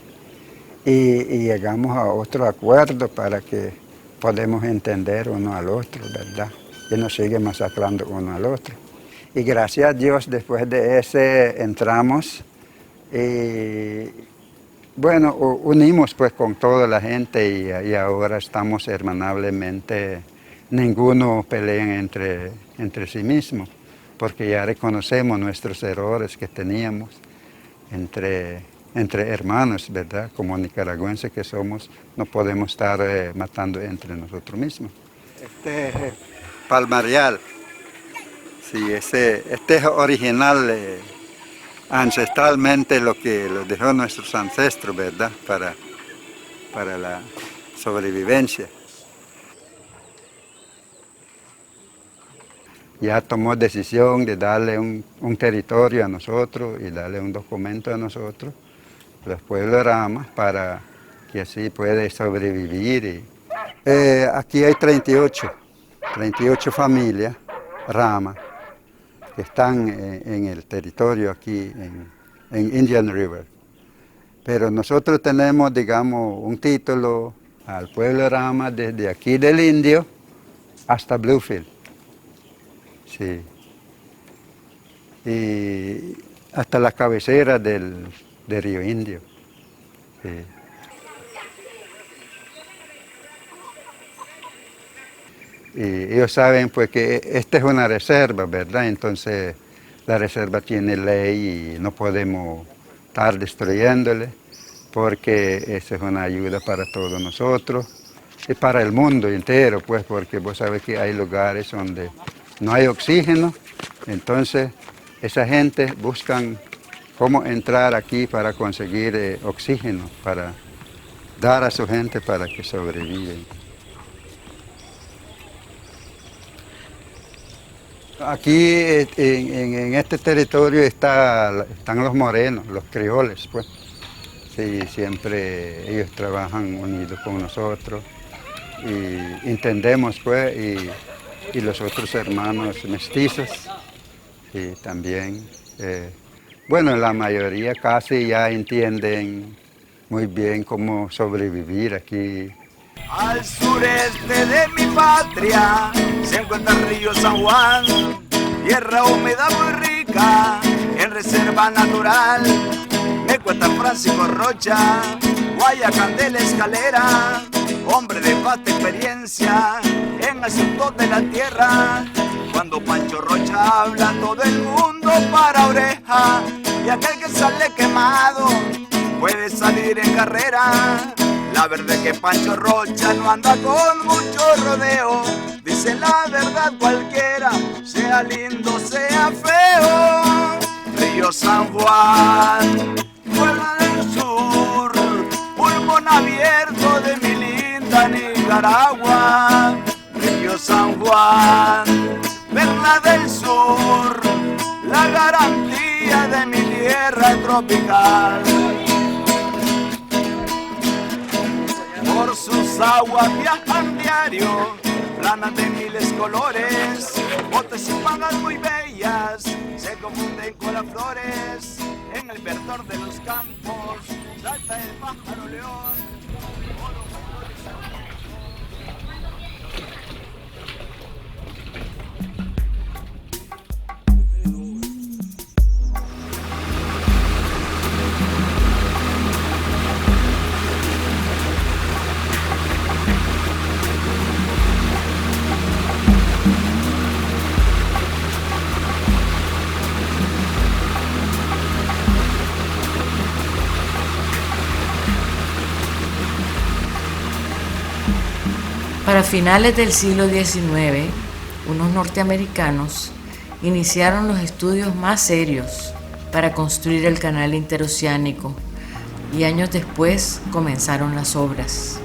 llegamos a otro acuerdo para que podamos entender uno al otro, ¿verdad? Que nos sigue masacrando uno al otro. Y gracias a Dios, después de ese entramos y bueno, unimos pues con toda la gente y ahora estamos hermanablemente, ninguno pelea entre sí mismo, porque ya reconocemos nuestros errores que teníamos entre hermanos, ¿verdad? Como nicaragüenses que somos, no podemos estar matando entre nosotros mismos. Este es palmarial. Sí, este es original, ancestralmente lo dejó nuestros ancestros, ¿verdad? Para la sobrevivencia. Ya tomó decisión de darle un territorio a nosotros y darle un documento a nosotros, los pueblos Ramas, para que así pueda sobrevivir. Aquí hay 38 familias Rama que están en el territorio aquí en Indian River. Pero nosotros tenemos, digamos, un título al pueblo Rama desde aquí del Indio hasta Bluefield. Sí. Y hasta la cabecera del río Indio. Sí. Y ellos saben pues que esta es una reserva, ¿verdad? Entonces la reserva tiene ley y no podemos estar destruyéndole porque esa es una ayuda para todos nosotros y para el mundo entero, pues, porque vos sabés que hay lugares donde no hay oxígeno, entonces esa gente buscan cómo entrar aquí para conseguir oxígeno, para dar a su gente para que sobreviven. Aquí en este territorio están los morenos, los crioles, pues. Sí, siempre ellos trabajan unidos con nosotros y entendemos, pues, y los otros hermanos mestizos, y también, bueno, la mayoría casi ya entienden muy bien cómo sobrevivir aquí. Al sureste de mi patria se encuentra el río San Juan, tierra húmeda muy rica en reserva natural. Me cuenta Francisco Rocha, Guayacán de la Escalera, hombre de vasta experiencia en asuntos de la tierra. Cuando Pancho Rocha habla, todo el mundo para oreja, y aquel que sale quemado puede salir en carrera. La verdad es que Pancho Rocha no anda con mucho rodeo, dice la verdad cualquiera, sea lindo, sea feo. Río San Juan, Puebla del Sur, pulmón abierto de mi linda Nicaragua. Río San Juan, Perla del Sur, la garantía de mi tierra tropical. Por sus aguas viajan diario, planas de miles colores, botes y pagas muy bellas se confunden con las flores. En el verdor de los campos salta el pájaro león. Para finales del siglo XIX, unos norteamericanos iniciaron los estudios más serios para construir el canal interoceánico y años después comenzaron las obras.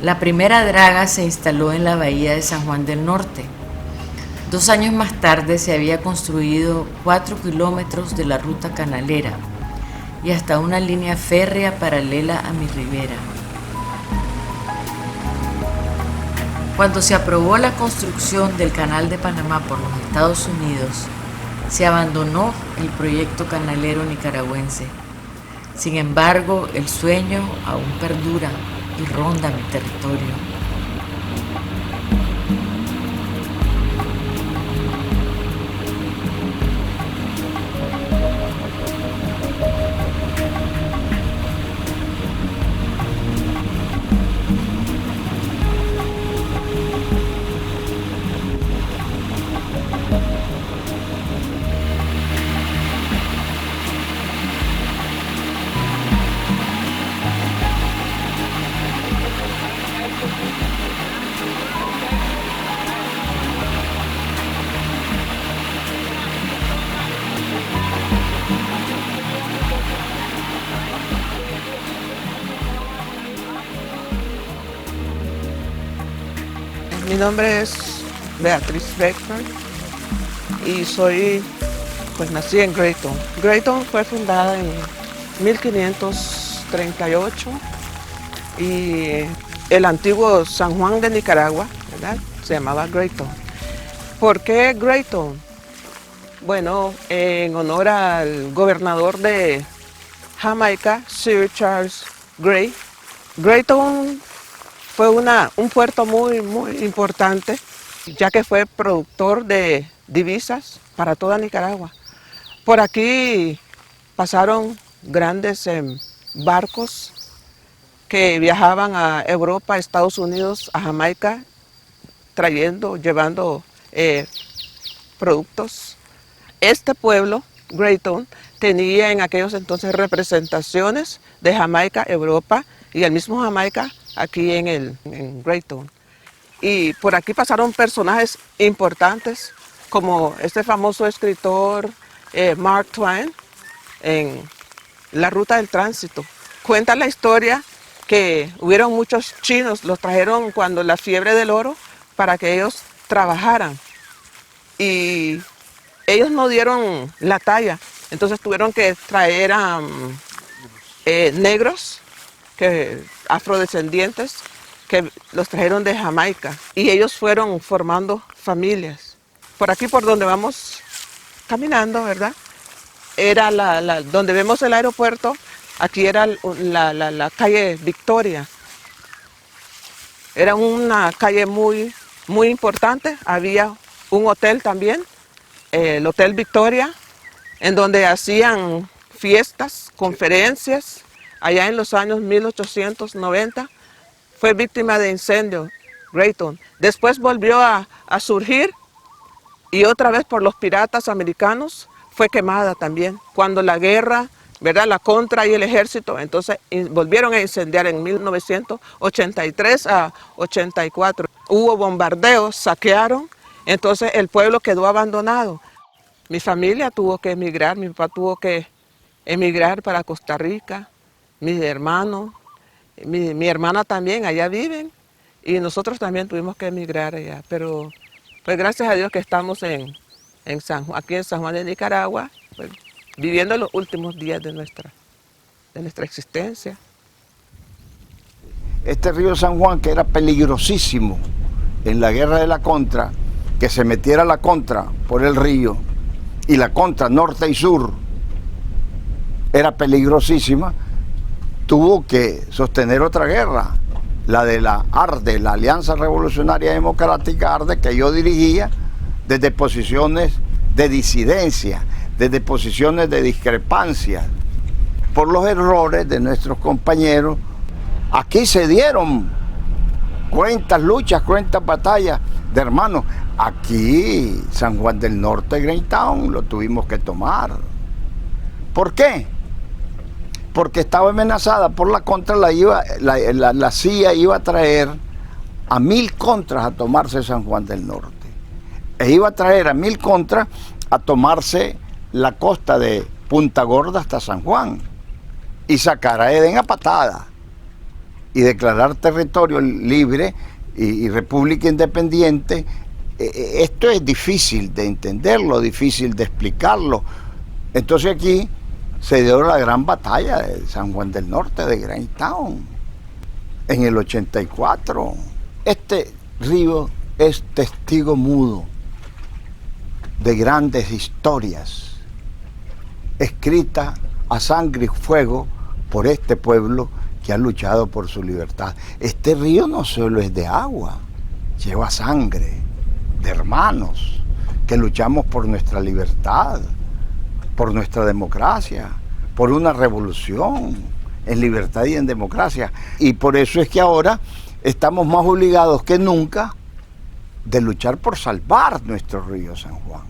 La primera draga se instaló en la bahía de San Juan del Norte. 2 años más tarde se había construido 4 kilómetros de la ruta canalera y hasta una línea férrea paralela a mi ribera. Cuando se aprobó la construcción del Canal de Panamá por los Estados Unidos, se abandonó el proyecto canalero nicaragüense. Sin embargo, el sueño aún perdura y ronda mi territorio. Mi nombre es Beatriz Beckman y pues nací en Grayton. Grayton fue fundada en 1538 y el antiguo San Juan de Nicaragua, ¿verdad?, se llamaba Grayton. ¿Por qué Grayton? Bueno, en honor al gobernador de Jamaica, Sir Charles Grey. Grayton fue un puerto muy importante, ya que fue productor de divisas para toda Nicaragua. Por aquí pasaron grandes barcos que viajaban a Europa, a Estados Unidos, a Jamaica, llevando productos. Este pueblo, Grayton, tenía en aquellos entonces representaciones de Jamaica, Europa y el mismo Jamaica aquí en Grayton. Y por aquí pasaron personajes importantes como este famoso escritor Mark Twain en La Ruta del Tránsito. Cuenta la historia que hubieron muchos chinos, los trajeron cuando la fiebre del oro para que ellos trabajaran. Y ellos no dieron la talla, entonces tuvieron que traer a negros, afrodescendientes, que los trajeron de Jamaica. Y ellos fueron formando familias. Por aquí, por donde vamos caminando, ¿verdad? Era donde vemos el aeropuerto, aquí era la calle Victoria. Era una calle muy, muy importante, había un hotel también, el Hotel Victoria, en donde hacían fiestas, conferencias, allá en los años 1890. Fue víctima de incendio, Grayton. Después volvió a surgir y otra vez por los piratas americanos fue quemada también. Cuando la guerra, ¿verdad?, la contra y el ejército, entonces volvieron a incendiar en 1983 a 84. Hubo bombardeos, saquearon, entonces el pueblo quedó abandonado. Mi familia tuvo que emigrar, mi papá tuvo que emigrar para Costa Rica, mis hermanos, mi hermana también, allá viven, y nosotros también tuvimos que emigrar allá, pero pues gracias a Dios que estamos aquí en San Juan de Nicaragua, pues, viviendo los últimos días de nuestra existencia. Este río San Juan, que era peligrosísimo en la guerra de la Contra, que se metiera la Contra por el río, y la Contra norte y sur era peligrosísima, tuvo que sostener otra guerra, la de la ARDE, la Alianza Revolucionaria Democrática ARDE, que yo dirigía desde posiciones de disidencia, desde posiciones de discrepancia, por los errores de nuestros compañeros. Aquí se dieron cuentas luchas, cuentas batallas de hermanos. Aquí, San Juan del Norte, Greytown, lo tuvimos que tomar. ¿Por qué? Porque estaba amenazada por la Contra, la CIA iba a traer a 1000 contras a tomarse San Juan del Norte. E iba a traer a 1000 contras a tomarse la costa de Punta Gorda hasta San Juan y sacar a Edén a patada y declarar territorio libre y república independiente. Esto es difícil de entenderlo, difícil de explicarlo. Entonces aquí se dio la gran batalla de San Juan del Norte, de Greytown, en el 84. Este río es testigo mudo de grandes historias, escritas a sangre y fuego por este pueblo que ha luchado por su libertad. Este río no solo es de agua, lleva sangre de hermanos que luchamos por nuestra libertad, por nuestra democracia, por una revolución en libertad y en democracia. Y por eso es que ahora estamos más obligados que nunca de luchar por salvar nuestro río San Juan.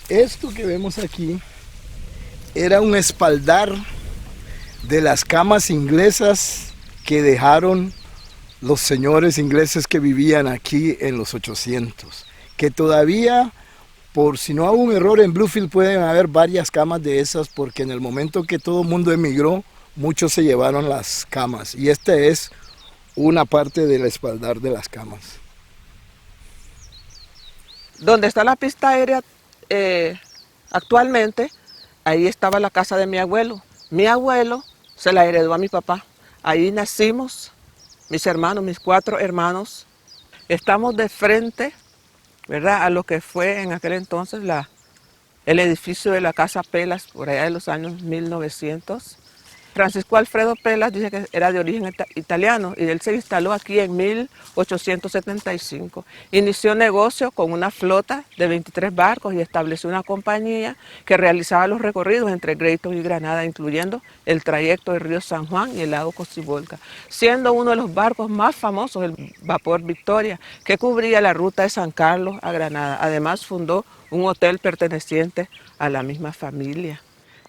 Esto que vemos aquí era un espaldar de las camas inglesas que dejaron los señores ingleses que vivían aquí en los 800, que todavía, por si no hubo un error en Bluefield, pueden haber varias camas de esas, porque en el momento que todo el mundo emigró, muchos se llevaron las camas, y esta es una parte del espaldar de las camas. Donde está la pista aérea actualmente, ahí estaba la casa de mi abuelo. Mi abuelo se la heredó a mi papá. Ahí nacimos, mis hermanos, mis 4 hermanos. Estamos de frente, ¿verdad?, a lo que fue en aquel entonces el edificio de la Casa Pelas, por allá de los años 1900. Francisco Alfredo Pelas dice que era de origen italiano y él se instaló aquí en 1875. Inició negocio con una flota de 23 barcos y estableció una compañía que realizaba los recorridos entre Greytown y Granada, incluyendo el trayecto del río San Juan y el lago Cocibolca, siendo uno de los barcos más famosos el vapor Victoria, que cubría la ruta de San Carlos a Granada. Además fundó un hotel perteneciente a la misma familia.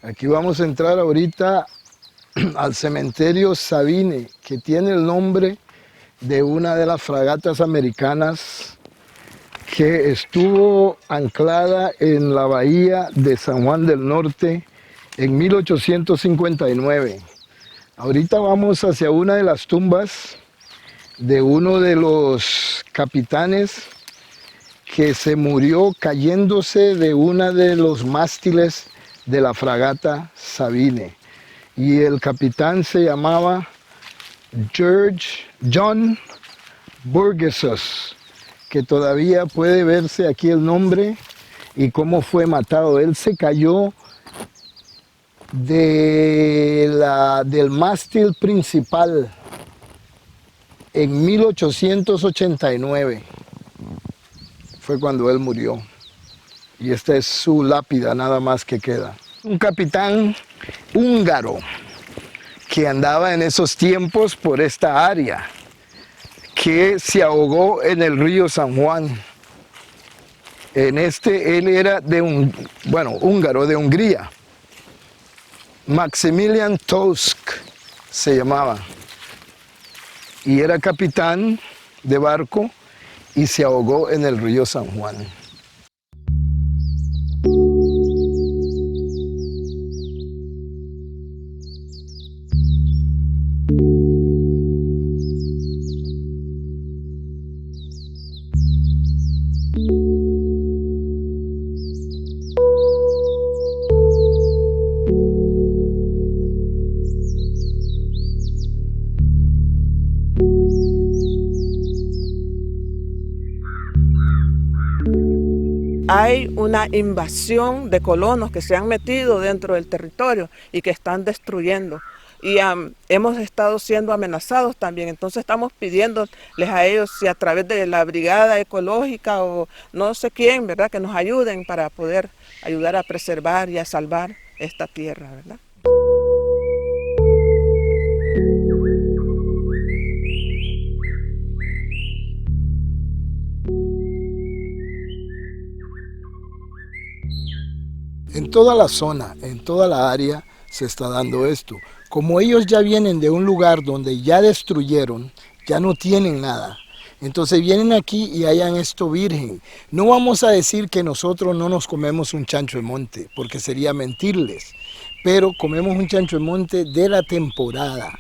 Aquí vamos a entrar ahorita al cementerio Sabine, que tiene el nombre de una de las fragatas americanas que estuvo anclada en la bahía de San Juan del Norte en 1859. Ahorita vamos hacia una de las tumbas de uno de los capitanes que se murió cayéndose de una de los mástiles de la fragata Sabine. Y el capitán se llamaba John Burgessos, que todavía puede verse aquí el nombre y cómo fue matado. Él se cayó del mástil principal en 1889. Fue cuando él murió. Y esta es su lápida, nada más que queda. Un capitán húngaro que andaba en esos tiempos por esta área, que se ahogó en el río San Juan. Él era húngaro, de Hungría. Maximilian Tusk se llamaba. Y era capitán de barco y se ahogó en el río San Juan. Hay una invasión de colonos que se han metido dentro del territorio y que están destruyendo. Y hemos estado siendo amenazados también, entonces estamos pidiéndoles a ellos si a través de la brigada ecológica o no sé quién, ¿verdad?, que nos ayuden para poder ayudar a preservar y a salvar esta tierra, ¿verdad? En toda la zona, en toda la área se está dando esto. Como ellos ya vienen de un lugar donde ya destruyeron, ya no tienen nada. Entonces vienen aquí y hallan esto virgen. No vamos a decir que nosotros no nos comemos un chancho de monte, porque sería mentirles. Pero comemos un chancho de monte de la temporada.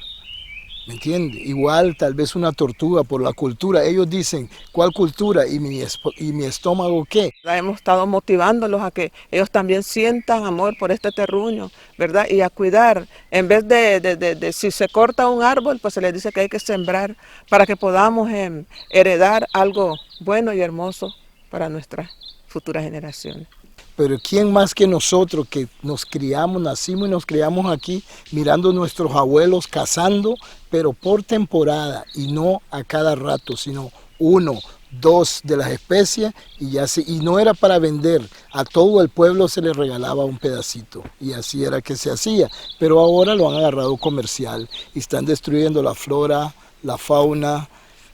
¿Me entiende? Igual tal vez una tortuga por la cultura. Ellos dicen, ¿cuál cultura? ¿Y mi estómago qué? Hemos estado motivándolos a que ellos también sientan amor por este terruño, ¿verdad? Y a cuidar. En vez de si se corta un árbol, pues se les dice que hay que sembrar para que podamos heredar algo bueno y hermoso para nuestras futuras generaciones. Pero ¿quién más que nosotros que nos criamos, nacimos y nos criamos aquí, mirando a nuestros abuelos cazando, pero por temporada y no a cada rato, sino 1, 2 de las especies y no era para vender, a todo el pueblo se le regalaba un pedacito y así era que se hacía, pero ahora lo han agarrado comercial y están destruyendo la flora, la fauna,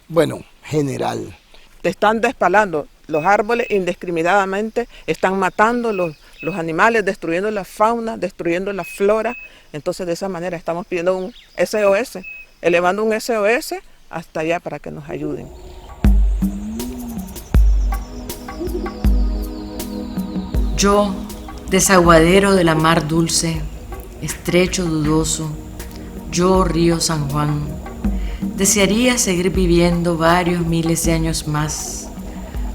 bueno, general. Te están despalando los árboles indiscriminadamente, están matando los animales, destruyendo la fauna, destruyendo la flora. Entonces de esa manera estamos pidiendo un SOS, elevando un SOS hasta allá para que nos ayuden. Yo, desaguadero de la mar dulce, estrecho dudoso, yo río San Juan, desearía seguir viviendo varios miles de años más,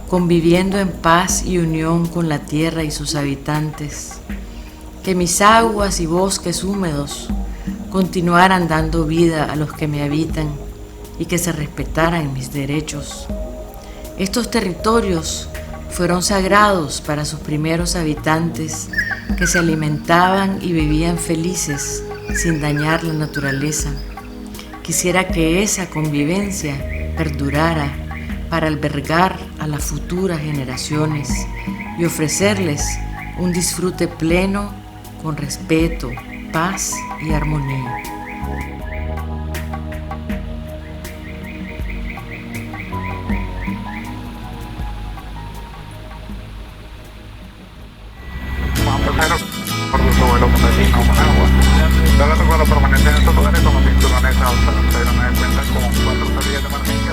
conviviendo en paz y unión con la tierra y sus habitantes, que mis aguas y bosques húmedos continuaran dando vida a los que me habitan y que se respetaran mis derechos. Estos territorios fueron sagrados para sus primeros habitantes, que se alimentaban y vivían felices sin dañar la naturaleza. Quisiera que esa convivencia perdurara para albergar a las futuras generaciones y ofrecerles un disfrute pleno con respeto, paz y armonía. Por los abuelos Managua. Yo les recuerdo permanecer en estos lugares como cinturones altas, pero me doy cuenta como 4 salidas de margen.